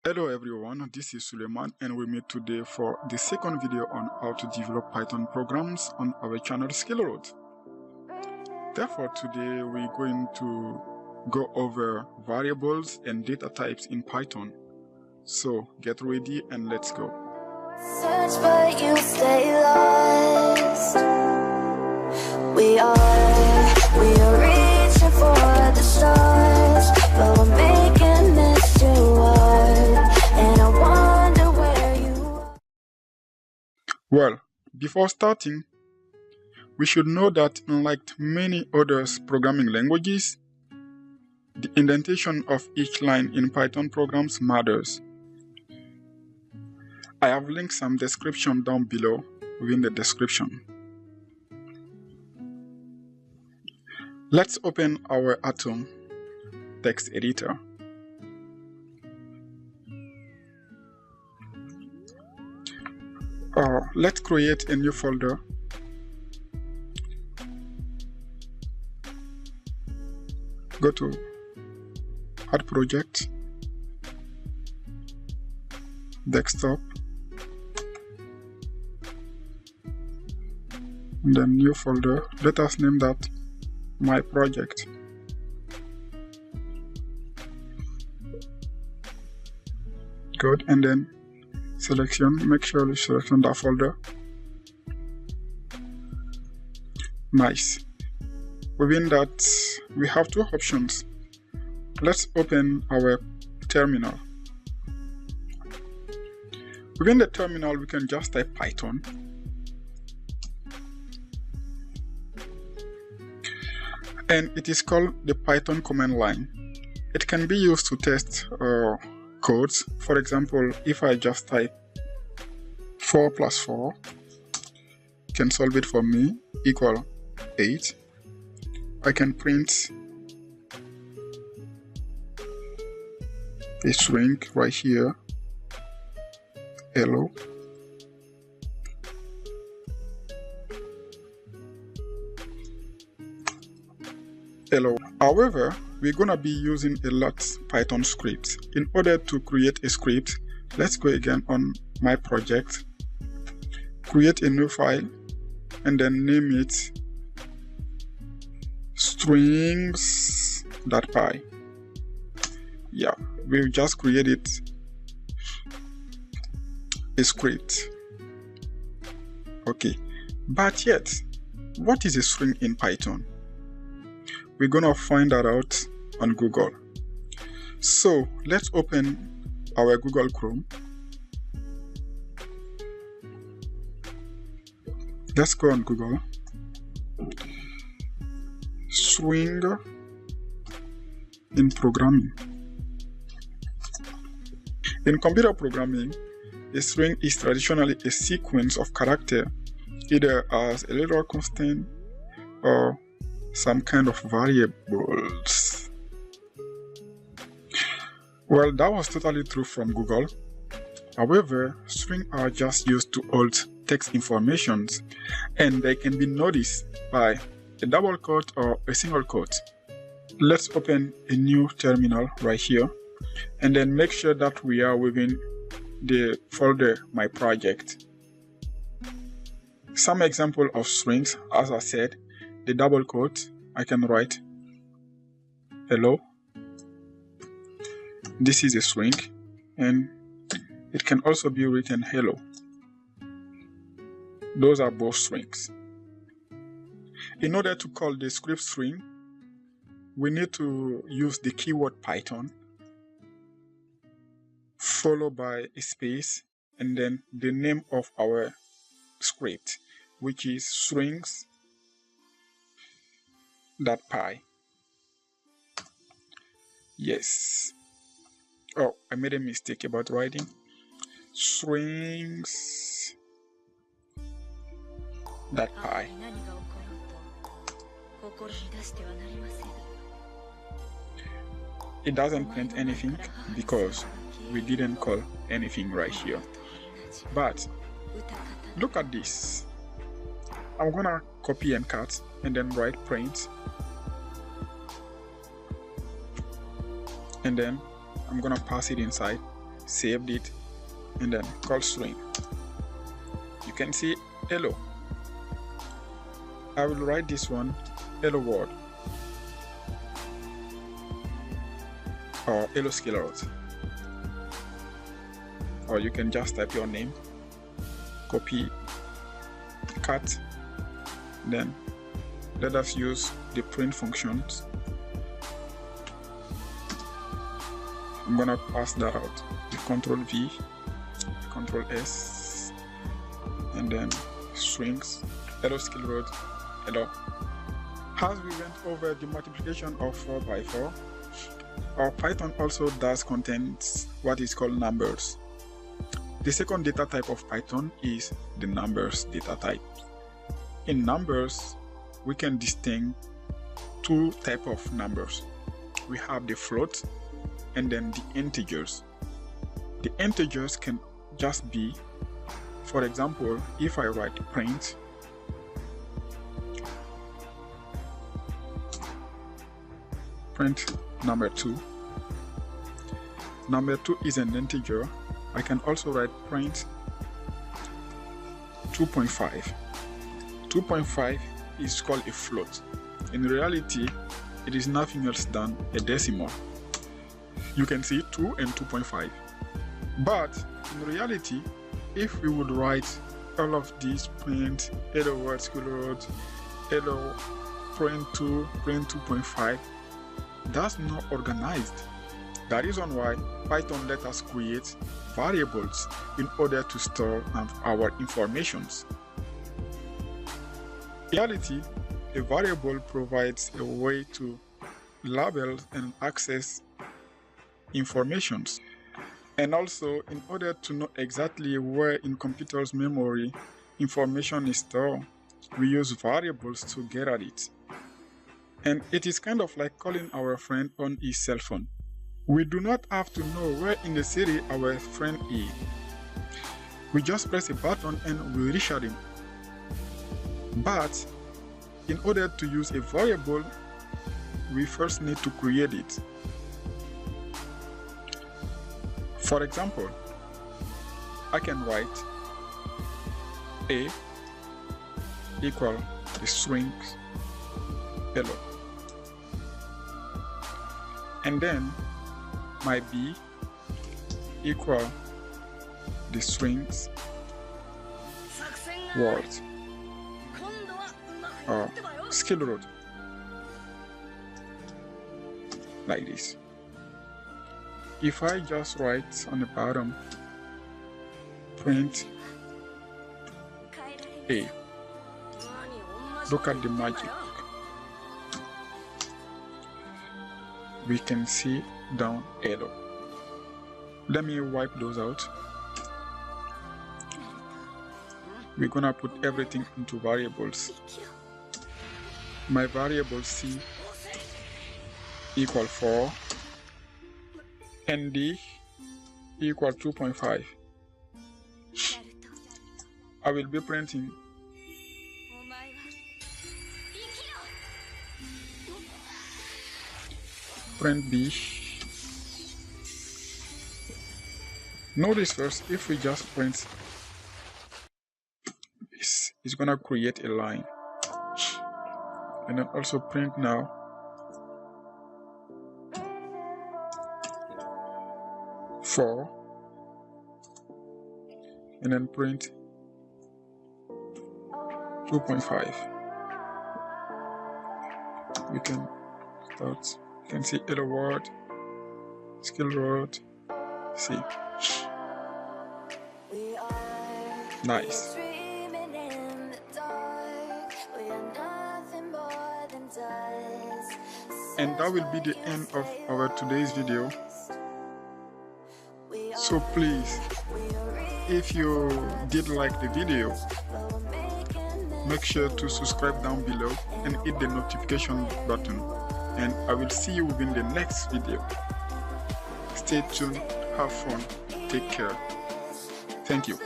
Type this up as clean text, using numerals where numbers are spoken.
Hello everyone, this is Suleiman and we meet today for the second video on how to develop Python programs on our channel Skill Road. Therefore today we're going to go over variables and data types in Python. So get ready and let's go. Search but you stay lost. We are reaching for the stars, but we're making this too hard, and I wonder where you are. Well, before starting, we should know that unlike many other programming languages, the indentation of each line in Python programs matters. I have linked some description down below within the description. Let's open our Atom text editor. Let's create a new folder. Go to Add Project, Desktop, and then New Folder. Let us name that My Project. Good, and then selection, make sure you selection that folder. Nice. Within that, we have two options. Let's open our terminal. Within the terminal, we can just type Python. And it is called the Python command line. It can be used to test codes. For example, if I just type 4 plus 4 can solve it for me equal 8. I can print a string right here, hello. Hello. However, we're gonna be using a lot Python scripts. In order to create a script, let's go again on My Project, create a new file, and then name it strings.py. Yeah, we've just created a script. Okay, but yet, what is a string in Python? We're gonna find that out on Google. So let's open our Google Chrome. Let's go on Google. String in programming. In computer programming, a string is traditionally a sequence of characters, either as a literal constant or some kind of variables. Well, that was totally true from Google. However, strings are just used to hold text informations, and they can be noticed by a double quote or a single quote. Let's open a new terminal right here, and then make sure that we are within the folder My Project. Some example of strings, as I said, the double quote, I can write hello. This is a string, and it can also be written hello. Those are both strings. In order to call the script string, we need to use the keyword Python, followed by a space, and then the name of our script, which is strings.py. Yes. Oh, I made a mistake about writing strings.py. It doesn't print anything because we didn't call anything right here. But look at this. I'm gonna copy and cut and then write print, and then I'm gonna pass it inside saved it, and then call string. You can see hello. I will write this one hello world or hello sclerote, or you can just type your name, copy, cut, then let us use the print functions. I'm gonna pass that out with Control V, Control S, and then strings, hello sclerote, hello. As we went over the multiplication of 4 by 4, our Python also does contains what is called numbers. The second data type of Python is the numbers data type. In numbers, we can distinguish two types of numbers. We have the float and then the integers. The integers can just be, for example, if I write print number 2. Number 2 is an integer. I can also write print 2.5. 2.5 is called a float. In reality, it is nothing else than a decimal. You can see 2 and 2.5. But in reality, if we would write all of these print, hello world sclerote, hello print 2, print 2.5, that's not organized. That is why Python let us create variables in order to store our informations. In reality, a variable provides a way to label and access informations. And also, in order to know exactly where in computer's memory information is stored, we use variables to get at it. And it is kind of like calling our friend on his cell phone. We do not have to know where in the city our friend is. We just press a button and we reach out him. But in order to use a variable, we first need to create it. For example, I can write A equal the strings hello, and then my B equal the strings world or sclerote, like this. If I just write on the bottom print A, look at the magic. We can see down hello. Let me wipe those out. We're gonna put everything into variables. My variable C equal 4 and D equal 2.5. I will be printing print B. Notice first, if we just print this, it's gonna create a line, and then also print now four, and then print 2.5. We can start. You can see hello world, sclerote, see. Nice. And that will be the end of our today's video. So please, if you did like the video, make sure to subscribe down below and hit the notification button. And I will see you in the next video. Stay tuned, have fun, take care. Thank you.